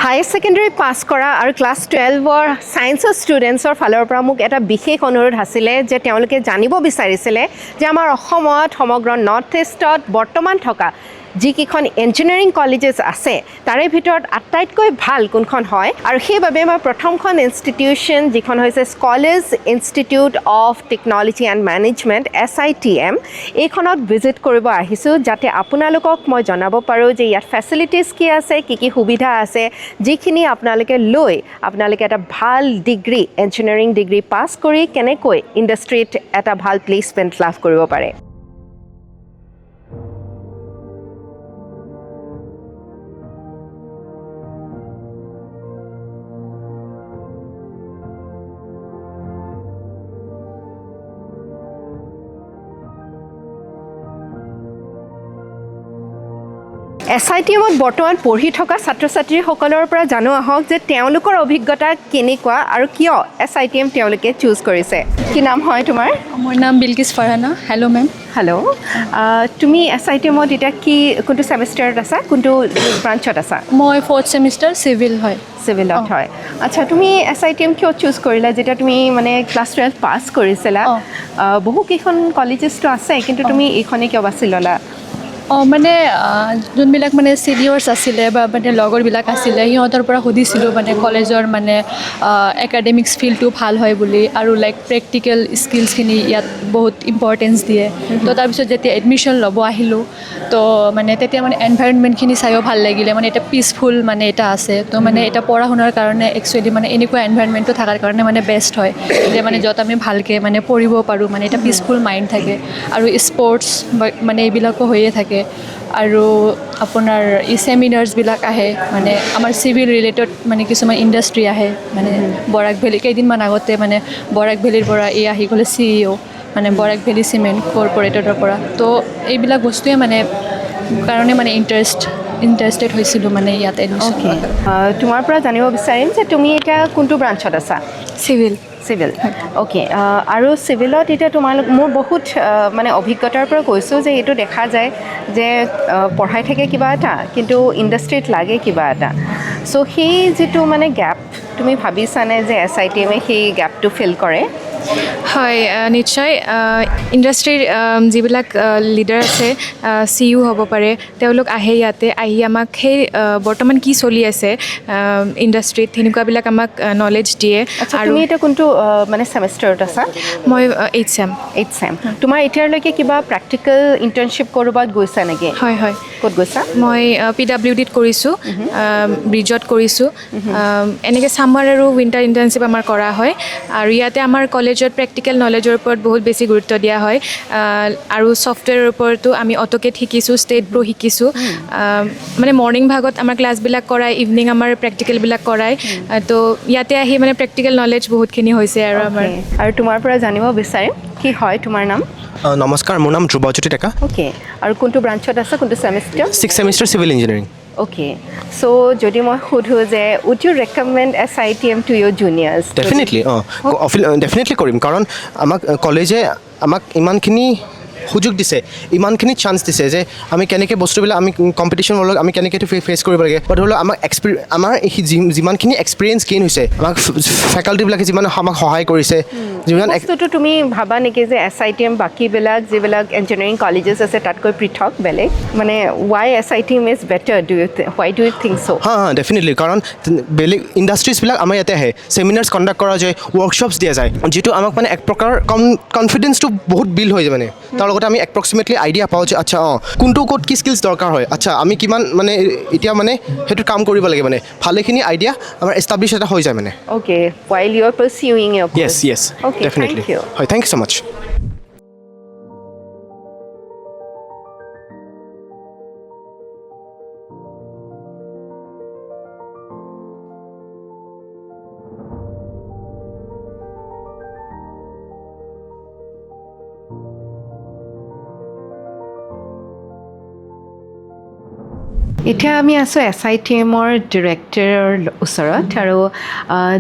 Higher secondary pass কৰা আৰু class 12ৰ ছায়েন্সৰ ষ্টুডেণ্টছৰ ফালৰ পৰা মোক এটা বিশেষ অনুৰোধ আছিলে যে তেওঁলোকে জানিব বিচাৰিছিলে যে আমাৰ অসমত সমগ্ৰ নৰ্থ ইষ্টত বৰ্তমান থকা যিকেইখন ইঞ্জিনিয়াৰিং কলেজেছ আছে তাৰে ভিতৰত আটাইতকৈ ভাল কোনখন হয় আৰু সেইবাবে মই প্ৰথমখন ইনষ্টিটিউশ্যন যিখন হৈছে scholars institute of technology and management SITM এইখনত ভিজিট কৰিব আহিছোঁ যাতে আপোনালোকক মই জনাব পাৰোঁ যে ইয়াত ফেচিলিটিজ কি আছে কি সুবিধা আছে যিখিনি আপোনালোকে লৈ আপোনালোকে এটা ভাল ডিগ্ৰী ইঞ্জিনিয়াৰিং ডিগ্ৰী পাছ কৰি কেনেকৈ ইণ্ডাষ্ট্ৰীত এটা ভাল প্লেচমেণ্ট লাভ কৰিব পাৰে SITMত বৰ্তমান পঢ়ি থকা ছাত্ৰ ছাত্ৰীসকলৰ পৰা জানো আহক যে তেওঁলোকৰ অভিজ্ঞতা কেনেকুৱা আৰু কিয় SITM তেওঁলোকে চুজ কৰিছে কি নাম হয় তোমাৰ মোৰ নাম Bilkis Farhana hello' ma'am hello' তুমি SITMত এতিয়া কোনটো ছেমিষ্টাৰত আছা কোনটো ব্ৰাঞ্চত আছা মই 4th ছেমিষ্টাৰ চিভিল হয় চিভিলত হয় আচ্ছা তুমি SITM কিয় চুজ কৰিলা যেতিয়া তুমি মানে ক্লাছ 12 পাছ কৰিছিলা বহুকেইখন কলেজেছটো আছে কিন্তু তুমি এইখনে কিয় বাছি ল'লা মানে যোনবিলাক মানে চিনিয়ৰ্ছ আছিলে বা মানে লগৰবিলাক আছিলে সিহঁতৰ পৰা সুধিছিলোঁ মানে কলেজৰ মানে একাডেমিক্স ফিল্ডটো ভাল হয় বুলি আৰু লাইক প্ৰেক্টিকেল স্কিলছখিনি ইয়াত বহুত ইম্পৰ্টেঞ্চ দিয়ে তো তাৰপিছত যেতিয়া এডমিশ্যন ল'ব আহিলোঁ তো মানে তেতিয়া মানে এনভাইৰনমেণ্টখিনি চাইও ভাল লাগিলে মানে এটা পিচফুল মানে এটা আছে তো মানে এটা পঢ়া শুনাৰ কাৰণে একচুৱেলি মানে এনেকুৱা এনভাইৰনমেণ্টটো থকাৰ কাৰণে মানে বেষ্ট হয় যে মানে য'ত আমি ভালকৈ মানে পঢ়িব পাৰোঁ মানে এটা পিচফুল মাইণ্ড থাকে আৰু স্পৰ্টছ মানে এইবিলাকো হৈয়ে থাকে আৰু আপোনাৰ এই ছেমিনাৰ্ছবিলাক আহে মানে আমাৰ চিভিল ৰিলেটেড মানে কিছুমান ইণ্ডাষ্ট্ৰী আহে মানে বৰাক ভেলী কেইদিনমান আগতে মানে বৰাক ভেলীৰ পৰা এই আহি গ'লে CEO মানে বৰাক ভেলী চিমেণ্ট কৰ্পৰেটৰৰ পৰা তো এইবিলাক বস্তুৱে মানে কাৰণে মানে ইণ্টাৰেষ্টেড হৈছিলোঁ মানে ইয়াত এডমিশ্যন তোমাৰ পৰা জানিব বিচাৰিম যে তুমি এতিয়া কোনটো ব্ৰাঞ্চত আছা চিভিল অ'কে আৰু চিভিলত এতিয়া তোমালোক মোৰ বহুত মানে অভিজ্ঞতাৰ পৰা কৈছোঁ যে এইটো দেখা যায় যে পঢ়াই থাকে কিবা এটা কিন্তু ইণ্ডাষ্ট্ৰীত লাগে কিবা এটা চ' সেই যিটো মানে গেপ তুমি ভাবিছানে যে SITMে সেই গেপটো ফিল কৰে হয় নিশ্চয় ইণ্ডাষ্ট্ৰীৰ যিবিলাক লিডাৰ আছে CEO হ'ব পাৰে তেওঁলোক আহে ইয়াতে আহি আমাক সেই বৰ্তমান কি চলি আছে ইণ্ডাষ্ট্ৰীত সেনেকুৱাবিলাক আমাক নলেজ দিয়ে আৰু তুমি এতিয়া কোনটো মানে ছেমিষ্টাৰত আছা মই 8th চেম তোমাৰ এতিয়ালৈকে কিবা প্ৰেক্টিকেল ইণ্টাৰ্ণশ্বিপ ক'ৰবাত গৈছা নেকি হয় ক'ত গৈছা মই PWDত কৰিছোঁ ব্ৰিজত কৰিছোঁ এনেকৈ ছামাৰ আৰু উইণ্টাৰ ইণ্টাৰ্ণশ্বিপ আমাৰ কৰা হয় আৰু ইয়াতে আমাৰ কলেজত প্ৰেক্টিকেল নলেজৰ ওপৰত বহুত বেছি গুৰুত্ব দিয়া হয় আৰু ছফ্টৱেৰৰ ওপৰতো আমি অট'কেড শিকিছোঁ ষ্টেট প্ৰ' শিকিছোঁ মানে মৰ্ণিং ভাগত আমাৰ ক্লাছবিলাক কৰায় ইভিনিং আমাৰ প্ৰেক্টিকেলবিলাক কৰায় তো ইয়াতে আহি মানে প্ৰেক্টিকেল নলেজ বহুতখিনি হৈছে আৰু আমাৰ আৰু তোমাৰ পৰা জানিব বিচাৰিম কি হয় তোমাৰ নাম নমস্কাৰ মোৰ নাম ধ্ৰুৱজ্যোতি ডেকা অ'কে আৰু কোনটো ব্ৰাঞ্চত আছে কোনটো semester 6th semester civil engineering okay so' যদি মই সোধোঁ যে would you recommend SITM to your juniors definitely কৰিম কাৰণ আমাক কলেজে আমাক ইমানখিনি সুযোগ দিছে ইমানখিনি চান্স দিছে যে আমি কেনেকৈ বস্তুবিলাক আমি কম্পিটিশ্যন ৱৰ্ল্ডত আমি কেনেকৈ এইটো ফেচ কৰিব লাগে বা ধৰি লওক আমাৰ যিমানখিনি এক্সপিৰিয়েঞ্চ গেইন হৈছে আমাক ফেকাল্টিবিলাকে যিমান আমাক সহায় কৰিছে বস্তুটো তুমি ভাবা নেকি যে SITM বাকীবিলাক যিবিলাক ইঞ্জিনিয়াৰিং কলেজেছ আছে তাতকৈ পৃথক বেলেগ মানে why SITM is better why do you think so' definitely কাৰণ বেলেগ ইণ্ডাষ্ট্ৰিজবিলাক আমাৰ ইয়াতে আহে ছেমিনাৰ্ছ কণ্ডাক্ট কৰা যায় ৱৰ্কশ্বপছ দিয়া যায় যিটো আমাক মানে এক প্ৰকাৰ কনফিডেঞ্চটো বহুত বিল্ড হৈ যায় মানে তাৰ লগতে আমি এপ্ৰক্সিমেটলি আইডিয়া পাওঁ যে আচ্ছা কোনটো ক'ত কি স্কিলছ দৰকাৰ হয় আচ্ছা আমি কিমান মানে এতিয়া মানে সেইটো কাম কৰিব লাগে মানে ভালেখিনি আইডিয়া আমাৰ এষ্টাব্লিছ এটা হৈ যায় মানে okay while you are pursuing your course yes okay definitely thank you হয় thank you so much এতিয়া আমি আছোঁ SITMৰ ডিৰেক্টৰৰ ওচৰত আৰু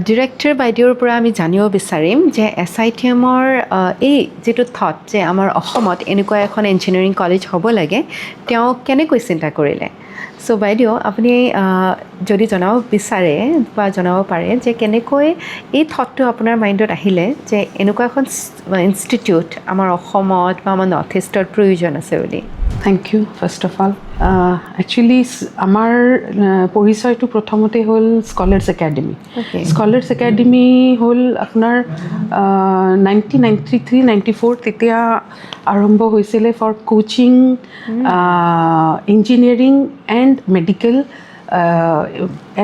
ডিৰেক্টৰ বাইদেউৰ পৰা আমি জানিব বিচাৰিম যে SITMৰ এই যিটো থট যে আমাৰ অসমত এনেকুৱা এখন ইঞ্জিনিয়াৰিং কলেজ হ'ব লাগে তেওঁ কেনেকৈ চিন্তা কৰিলে চ' বাইদেউ আপুনি যদি জনাব বিচাৰে বা জনাব পাৰে যে কেনেকৈ এই থটটো আপোনাৰ মাইণ্ডত আহিলে যে এনেকুৱা এখন ইনষ্টিটিউট আমাৰ অসমত বা আমাৰ নৰ্থ ইষ্টৰ প্ৰয়োজন আছে বুলি। Thank you, first of all. Actually, আমাৰ পৰিচয়টো প্ৰথমতে হ'ল স্কলাৰ্ছ একাডেমি। স্কলাৰ্ছ একাডেমি হ'ল আপোনাৰ 1993-94 তেতিয়া আৰম্ভ হৈছিলে for coaching engineering and medical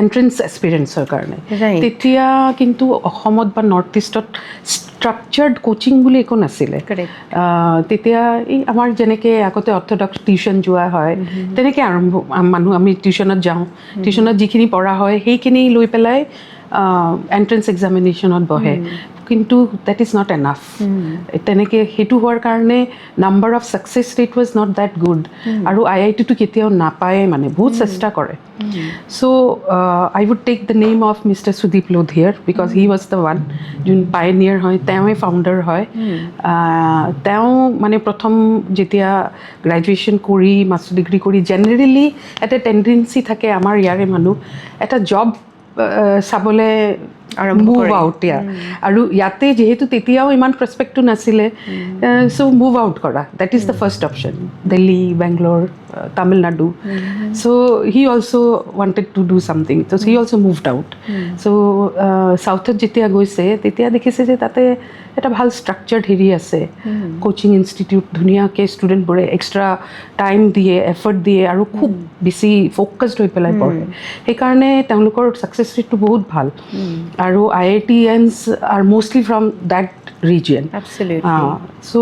entrance এক্সপিৰিয়েঞ্চৰ কাৰণে। তেতিয়া কিন্তু অসমত বা নৰ্থ ইষ্টত ষ্ট্ৰাকচাৰ্ড কোচিং বুলি একো নাছিলে। তেতিয়া এই আমাৰ যেনেকৈ আগতে অৰ্থডক্স টিউশ্যন যোৱা হয় তেনেকৈ আমি টিউশ্যনত যাওঁ, টিউশ্যনত যিখিনি পঢ়া হয় সেইখিনি লৈ পেলাই এণ্ট্ৰেঞ্চ এক্সামিনেশ্যনত বহে, কিন্তু দেট ইজ নট এনাফ। তেনেকৈ সেইটো হোৱাৰ কাৰণে number of success rate was not that good, আৰু IIT-টো কেতিয়াও নাপায়, মানে বহুত চেষ্টা কৰে। So' I would take the name of mister Sudip Lodhiyar, because he was the one যোন পায়নিয়াৰ হয়, তেওঁৱে ফাউণ্ডাৰ হয়। তেওঁ মানে প্ৰথম যেতিয়া গ্ৰেজুৱেশ্যন কৰি মাষ্টাৰ ডিগ্ৰী কৰি জেনেৰেলি এটা টেণ্ডেঞ্চি থাকে আমাৰ ইয়াৰে মানুহ এটা জব চাবলৈ মুভ আউট, আৰু ইয়াতে যিহেতু তেতিয়াও ইমান প্ৰস্পেক্টটো নাছিলে, চ' মুভ আউট কৰা, that is the first option, Delhi, Bangalore, Tamil Nadu. So' he also' wanted to do something, so' he also' moved out. So' চাউথত যেতিয়া গৈছে তেতিয়া দেখিছে যে তাতে এটা ভাল ষ্ট্ৰাকচাৰ্ড হেৰি আছে, কোচিং ইনষ্টিটিউট, ধুনীয়াকৈ ষ্টুডেণ্টবোৰে এক্সট্ৰা টাইম দিয়ে, এফৰ্ট দিয়ে, আৰু খুব বেছি ফ'কাছড হৈ পেলাই পঢ়ে। সেইকাৰণে তেওঁলোকৰ ছাকচেছ ৰেটটো বহুত ভাল, আৰু IITians are mostly from that region. Absolutely. So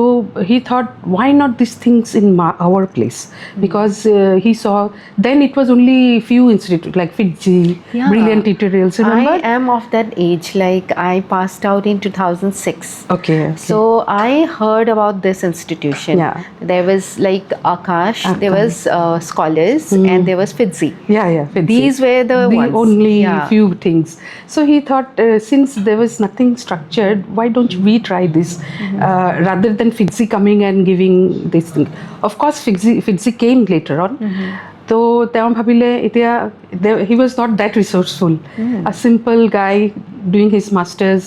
he thought, why not these things in our place? Because he saw, then it was only few institutes like FITZI, Brilliant Tutorials, remember? I am of that age, like I passed out in 2006. Okay. So I heard about this institution. There was like Akash, there was Scholars, and there was FITZI. FITZI. These were the ones. Only few things. So he thought, since there was nothing structured, why don't we try this rather than FITZI coming and giving this thing. Of course, FITZI came later on. তো তেওঁ ভাবিলে এতিয়া he was not that resourceful, a simple guy doing his masters,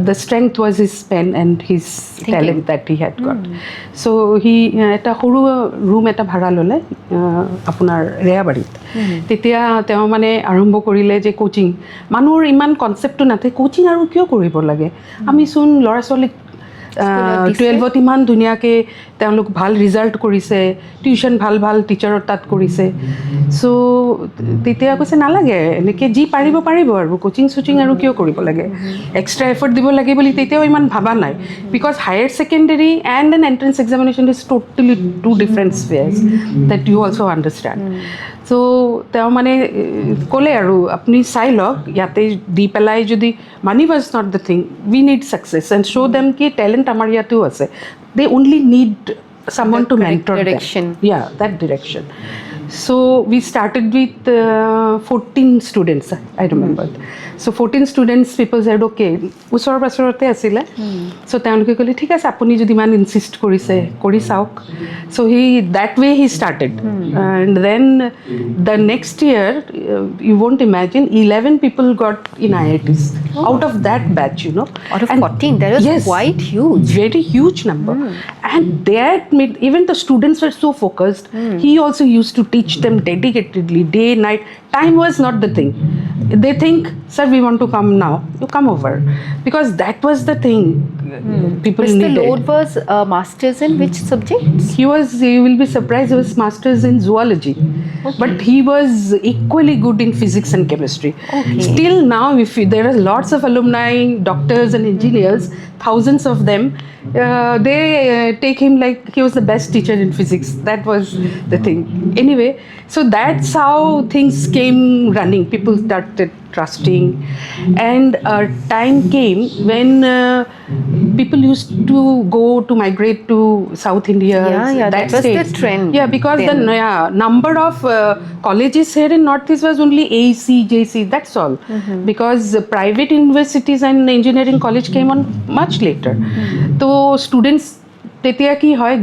the strength was his pen and his talent that he had got. So' he এটা সৰু room এটা ভাড়া ল'লে আপোনাৰ ৰেয়াবাৰীত। তেতিয়া তেওঁ মানে আৰম্ভ কৰিলে যে কোচিং, মানুহৰ ইমান কনচেপ্টটো নাথাকে, কোচিং আৰু কিয় কৰিব লাগে, আমিচোন ল'ৰা ছোৱালীক 12ত ইমান ধুনীয়াকৈ তেওঁলোক ভাল ৰিজাল্ট কৰিছে, টিউশ্যন ভাল ভাল টিচাৰৰ তাত কৰিছে। চ' তেতিয়া কৈছে নালাগে, এনেকৈ যি পাৰিব আৰু কোচিং চচিং আৰু কিয় কৰিব লাগে, এক্সট্ৰা এফৰ্ট দিব লাগে বুলি তেতিয়াও ইমান ভাবা নাই, because higher secondary and an entrance examination is totally two different spheres that you also' understand. So' তেওঁ মানে ক'লে আৰু আপুনি চাই লওক, ইয়াতে দি পেলাই যদি money was not the thing, we need success and show' them কি টেলেণ্ট আমাৰ ইয়াতো আছে, they only need someone to mentor them. That direction. So we started with 14 students, I remember. So 14 students, people said, okay, ওচৰৰ পাছৰতে আছিলে। চ' তেওঁলোকে ক'লে ঠিক আছে, আপুনি যদি ইমান ইনচিষ্ট কৰিছে কৰি চাওক। চ' that way he started. And then the next year, you won't imagine, 11 people got in IITs out of that batch, you know. Out of 14, that was quite huge. Very huge number. And that made, even the students were so focused. He also used to teach them dedicatedly, day, night. Time was not the thing. They think, sir, we want to come now. You come over. Because that was the thing people Mr. needed. Lode was a master's in which subjects? He was, you will be surprised, he was master's in zoology. But he was equally good in physics and chemistry. Still now, there are lots of alumni, doctors and engineers, thousands of them, they take him like he was the best teacher in physics. That was the thing. Anyway, so that's how things came running. People started trusting, and a time came when people used to go to migrate to South India. That was the trend. Because then. The number of colleges here in Northeast was only AC, JC, that's all. Because private universities and engineering college came on much later. So students, তেতিয়া কি হয়,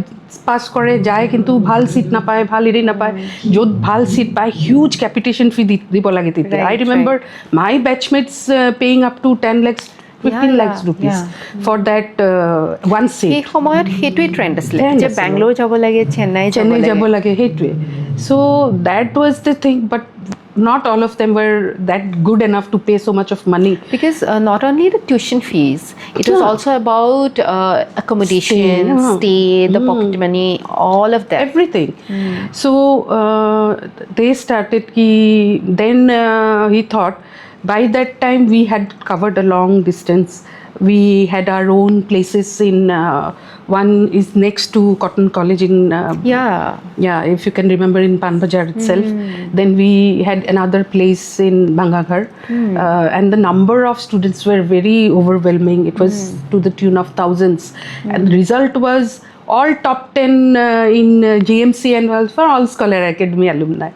পাছ কৰে যায় কিন্তু ভাল seat নাপায়, ভাল হেৰি নাপায়, য'ত ভাল চিট পায় হিউজ কেপিটেশ্যন ফি দিব লাগে তেতিয়া। I remember my batchmates paying up to 10 lakhs 15 lakhs rupees for that one seat. সেই সময়ত সেইটোৱে ট্ৰেণ্ড আছিলে যে বেংগলোৰ যাব লাগে, চেন্নাই যাব লাগে, সেইটোৱে। চ' that was the thing, but not all of them were that good enough to pay so much of money. Because not only the tuition fees, it was also about accommodation, stay, the pocket money, all of that. Everything. So they started then he thought, by that time we had covered a long distance. We had our own places in one is next to Cotton College in if you can remember, in Panbajar itself. Then we had another place in Bangaghar, and the number of students were very overwhelming. It was to the tune of thousands, and the result was all top 10 in GMC and for all Scholar Academy alumni.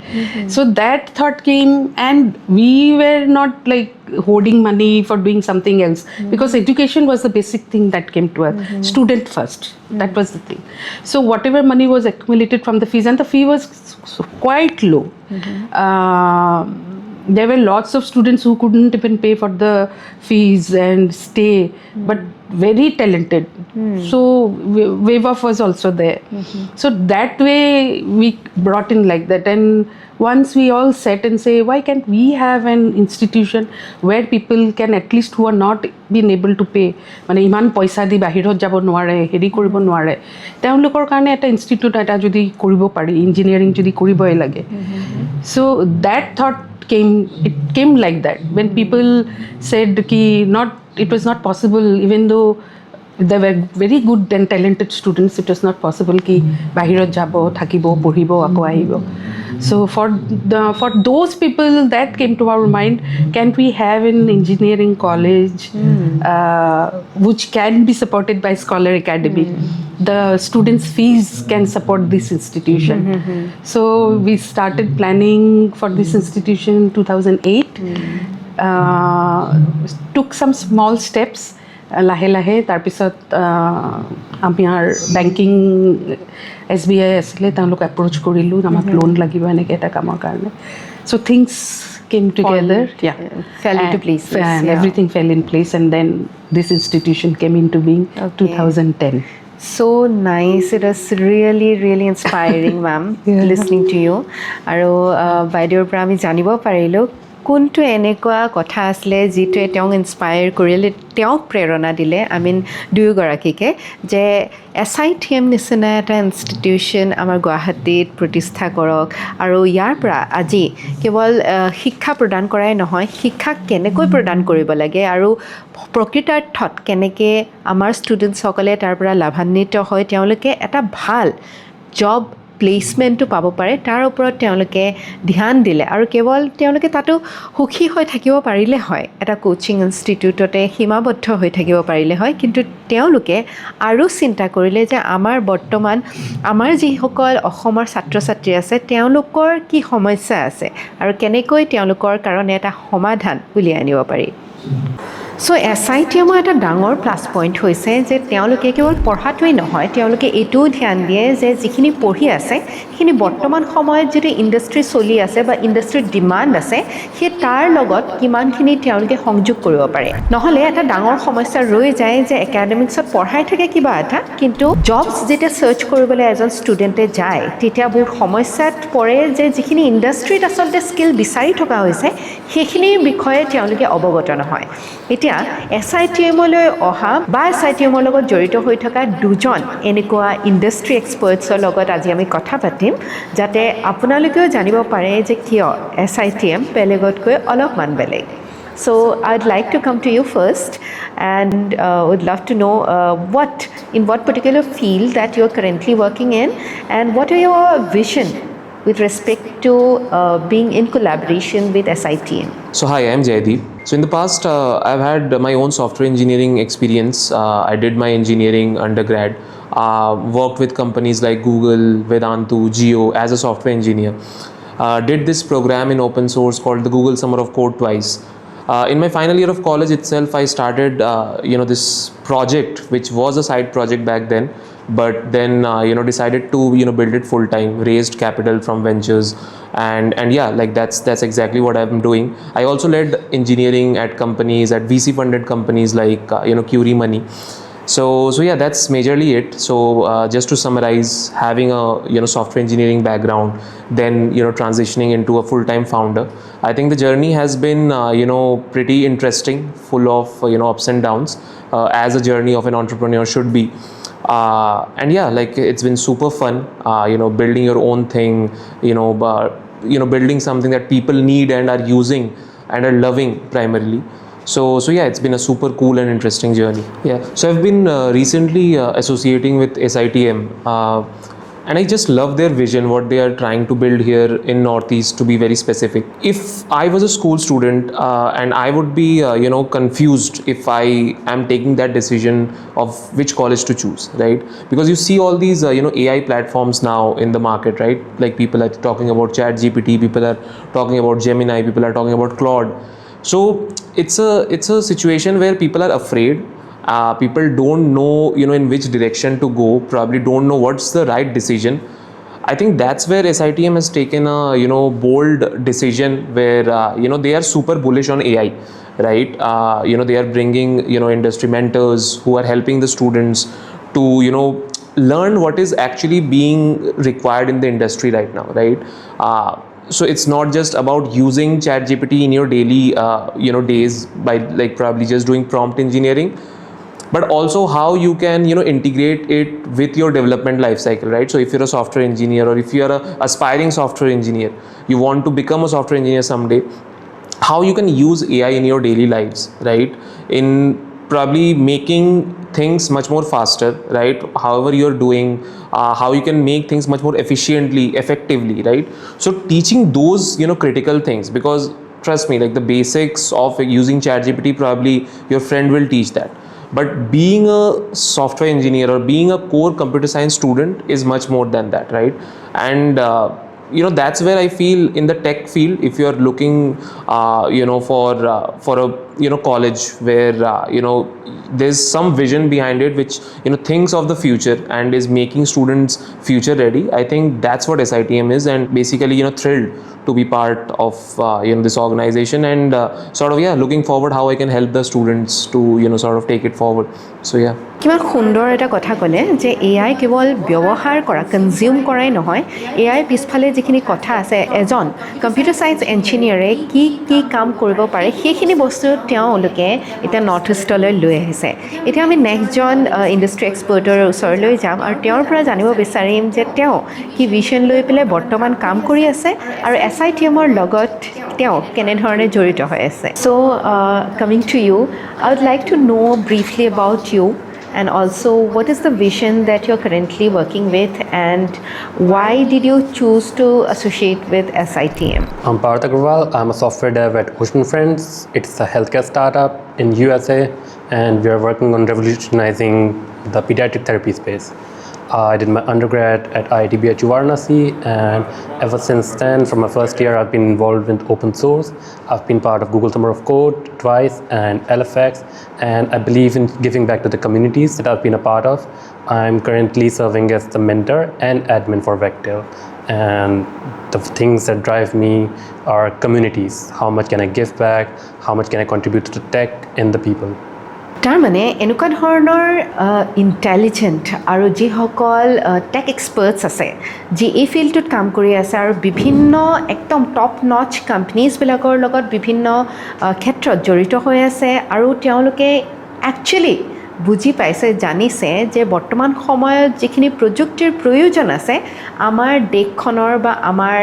So that thought came, and we were not like hoarding money for doing something else, because education was the basic thing that came to us. Student first, that was the thing. So whatever money was accumulated from the fees, and the fee was quite low. There were lots of students who couldn't even pay for the fees and stay, but very talented. So wave off was also there. So that way we brought in like that. And once we all sat and say, why can't we have an institution where people can, at least who are not been able to pay, মানে ইমান পইচা দি বাহিৰত যাব নোৱাৰে, হেৰি কৰিব নোৱাৰে, তেওঁলোকৰ কাৰণে এটা ইনষ্টিটিউট এটা যদি কৰিব পাৰি, ইঞ্জিনিয়াৰিং যদি কৰিবই লাগে. So that thought came like that when people said it was not possible, even though there were very good and talented students, it was not possible ki bahirat jabo, thakibo, poribo, ako ahibo. So for those people, that came to our mind, can't we have an engineering college which can be supported by Scholar Academy? The students' fees can support this institution. So we started planning for this institution in 2008. Took some small steps. লাহে লাহে তাৰপিছত আমাৰ banking SBI আছিলে, তেওঁলোক approach কৰিলোঁ, আমাক loan লাগিব এনেকৈ এটা কামৰ কাৰণে. চ' things came together, fell into place, and everything fell in place, and then this institution came into being 2010. So nice. It was really, really inspiring, ma'am, listening to you. আৰু বাইদেউৰ পৰা আমি জানিব পাৰিলোঁ কোনটো এনেকুৱা কথা আছিলে যিটোৱে তেওঁক ইনস্পায়াৰ কৰিলে, তেওঁক প্ৰেৰণা দিলে, দুয়োগৰাকীকে, যে SITM নিচিনা এটা ইনষ্টিটিউশ্যন আমাৰ গুৱাহাটীত প্ৰতিষ্ঠা কৰক, আৰু ইয়াৰ পৰা আজি কেৱল শিক্ষা প্ৰদান কৰাই নহয়, শিক্ষা কেনেকৈ প্ৰদান কৰিব লাগে আৰু প্ৰকৃতাৰ্থত কেনেকৈ আমাৰ ষ্টুডেণ্টসকলে তাৰ পৰা লাভান্বিত হয়, তেওঁলোকে এটা ভাল জব প্লেচমেণ্টটো পাব পাৰে, তাৰ ওপৰত তেওঁলোকে ধ্যান দিলে। আৰু কেৱল তেওঁলোকে তাতো সুখী হৈ থাকিব পাৰিলে হয়, এটা কোচিং ইনষ্টিটিউটতে সীমাবদ্ধ হৈ থাকিব পাৰিলে হয়, কিন্তু তেওঁলোকে আৰু চিন্তা কৰিলে যে বৰ্তমান আমাৰ যিসকল অসমৰ ছাত্ৰ ছাত্ৰী আছে, তেওঁলোকৰ কি সমস্যা আছে আৰু কেনেকৈ তেওঁলোকৰ কাৰণে এটা সমাধান উলিয়াই আনিব পাৰি। চ' SITMৰ এটা ডাঙৰ প্লাছ পইণ্ট হৈছে যে তেওঁলোকে কেৱল পঢ়াটোৱেই নহয়, তেওঁলোকে এইটোও ধ্যান দিয়ে যে যিখিনি পঢ়ি আছে সেইখিনি বৰ্তমান সময়ত যিটো ইণ্ডাষ্ট্ৰী চলি আছে বা ইণ্ডাষ্ট্ৰীৰ ডিমাণ্ড আছে, সেই তাৰ লগত কিমানখিনি তেওঁলোকে সংযোগ কৰিব পাৰে। নহ'লে এটা ডাঙৰ সমস্যা ৰৈ যায় যে একাডেমিক্সত পঢ়াই থাকে কিবা এটা, কিন্তু জবছ যেতিয়া চাৰ্চ কৰিবলৈ এজন ষ্টুডেণ্টে যায়, তেতিয়া বহুত সমস্যাত পৰে যে যিখিনি ইণ্ডাষ্ট্ৰীত আচলতে স্কিল বিচাৰি থকা হৈছে সেইখিনিৰ বিষয়ে তেওঁলোকে অৱগত নহয়। এতিয়া SITMলৈ অহা বা SITMৰ লগত জড়িত হৈ থকা দুজন এনেকুৱা ইণ্ডাষ্ট্ৰী এক্সপাৰ্টছৰ লগত আজি আমি কথা পাতিম, যাতে আপোনালোকেও জানিব পাৰে যে কিয় SITM বেলেগতকৈ অলপমান বেলেগ। So I'd like to come to you first and would love to know in what particular field that you're currently working in, and what are your vision with respect to being in collaboration with SITM. So hi, I'm Jaydeep. So in the past, I've had my own software engineering experience. I did my engineering undergrad, worked with companies like Google, Vedantu, Jio as a software engineer. Did this program in open source called the Google Summer of Code twice. In my final year of college itself, I started this project, which was a side project back then, but then decided to build it full time, raised capital from ventures, and yeah, like that's exactly what I'm doing. I also led engineering at companies, at VC funded companies like Curie Money. So yeah, that's majorly it. So just to summarize, having a software engineering background, then transitioning into a full-time founder, I think the journey has been pretty interesting, full of ups and downs, as a journey of an entrepreneur should be. And yeah, like it's been super fun, building your own thing, building something that people need and are using and are loving primarily. So yeah, it's been a super cool and interesting journey. Yeah, so I've been recently associating with SITM, and I just love their vision, what they are trying to build here in Northeast, to be very specific. If I was a school student, and I would be confused if I am taking that decision of which college to choose, right? Because you see all these AI platforms now in the market, right? Like people are talking about ChatGPT, people are talking about Gemini, people are talking about Claude. So it's a situation where people are afraid. People don't know in which direction to go, probably don't know what's the right decision. I think that's where SITM has taken a bold decision where they are super bullish on AI, right? They are bringing industry mentors who are helping the students to learn what is actually being required in the industry right now, right? So it's not just about using ChatGPT in your daily days by like probably just doing prompt engineering, but also how you can integrate it with your development life cycle, right? So if you're a software engineer, or if you're a aspiring software engineer, you want to become a software engineer someday, how you can use AI in your daily lives, right? In probably making things much more faster, right? However you're doing, how you can make things much more efficiently, effectively, right? So teaching those critical things, because trust me, like the basics of using ChatGPT, probably your friend will teach that. But being a software engineer or being a core computer science student is much more than that, right? And that's where I feel in the tech field, if you are looking for a college where there's some vision behind it, which thinks of the future and is making students future ready, I think that's what SITM is. And basically thrilled to be part of this organization, and sort of looking forward how I can help the students to sort of take it forward. So yeah. কিমান সুন্দৰ এটা কথা ক'লে যে AI কেৱল ব্যৱহাৰ কৰা, consume কৰাই নহয়, AI পিছফালে যিখিনি কথা আছে, এজন কম্পিউটাৰ ছায়েন্স ইঞ্জিনিয়াৰে কি কি কাম কৰিব পাৰে, সেইখিনি বস্তু তেওঁলোকে এতিয়া নৰ্থ ইষ্টলৈ লৈ আহিছে। এতিয়া আমি নেক্সটজন ইণ্ডাষ্ট্ৰি এক্সপাৰ্টৰ ওচৰলৈ যাম আৰু তেওঁৰ পৰা জানিব বিচাৰিম যে তেওঁ কি ভিজন লৈ পেলাই বৰ্তমান কাম কৰি আছে আৰু SITMৰ লগত তেওঁ কেনেধৰণে জড়িত হৈ আছে। So' coming to you, I would like to know briefly about you, and also what is the vision that you're currently working with, and why did you choose to associate with SITM? I'm Parth Agrawal. I'm a software dev at Ocean Friends. It's a healthcare startup in USA, and we are working on revolutionizing the pediatric therapy space. I did my undergrad at IITB Varanasi, and ever since then, from my first year, I've been involved with open source. I've been part of Google Summer of Code twice and LFX, and I believe in giving back to the communities that I've been a part of. I'm currently serving as the mentor and admin for Vectel, and the things that drive me are communities. How much can I give back? How much can I contribute to the tech and the people? তাৰমানে এনেকুৱা ধৰণৰ intelligent আৰু যিসকল tech experts আছে, যি এই ফিল্ডটোত কাম কৰি আছে আৰু বিভিন্ন একদম টপ নচ কোম্পানীজবিলাকৰ লগত বিভিন্ন ক্ষেত্ৰত জড়িত হৈ আছে, আৰু তেওঁলোকে একচুৱেলি বুজি পাইছে, জানিছে যে বৰ্তমান সময়ত যিখিনি প্ৰযুক্তিৰ প্ৰয়োজন আছে আমাৰ দেশখনৰ বা আমাৰ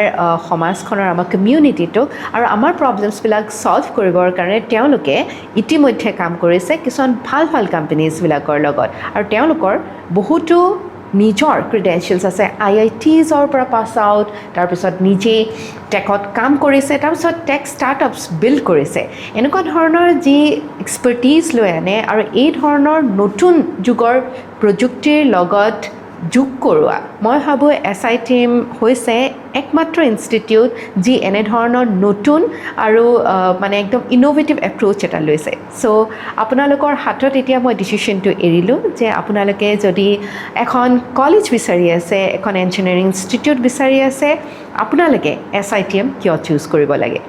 সমাজখনৰ, আমাৰ কমিউনিটিটোক আৰু আমাৰ প্ৰব্লেমছবিলাক ছল্ভ কৰিবৰ কাৰণে তেওঁলোকে ইতিমধ্যে কাম কৰিছে কিছুমান ভাল ভাল কোম্পানীজবিলাকৰ লগত, আৰু তেওঁলোকৰ বহুতো নিজৰ ক্ৰিডেঞ্চিয়েলছ আছে। IITsৰ পৰা পাছ আউট, তাৰপিছত নিজে টেকত কাম কৰিছে, তাৰপিছত টেক ষ্টাৰ্টআপছ বিল্ড কৰিছে। এনেকুৱা ধৰণৰ যি এক্সপাৰ্টিজ লৈ আনে আৰু এই ধৰণৰ নতুন যুগৰ প্ৰযুক্তিৰ লগত যোগ কৰোৱা মই ভাবোঁ SITM হৈছে একমাত্ৰ ইনষ্টিটিউট যি এনেধৰণৰ নতুন আৰু মানে একদম ইন'ভেটিভ এপ্ৰ'চ এটা লৈছে চ' আপোনালোকৰ হাতত এতিয়া মই ডিচিশ্যনটো এৰিলোঁ যে আপোনালোকে যদি এখন কলেজ বিচাৰি আছে এখন ইঞ্জিনিয়াৰিং ইনষ্টিটিউট বিচাৰি আছে আপোনালোকে SITM কিয় চুজ কৰিব লাগে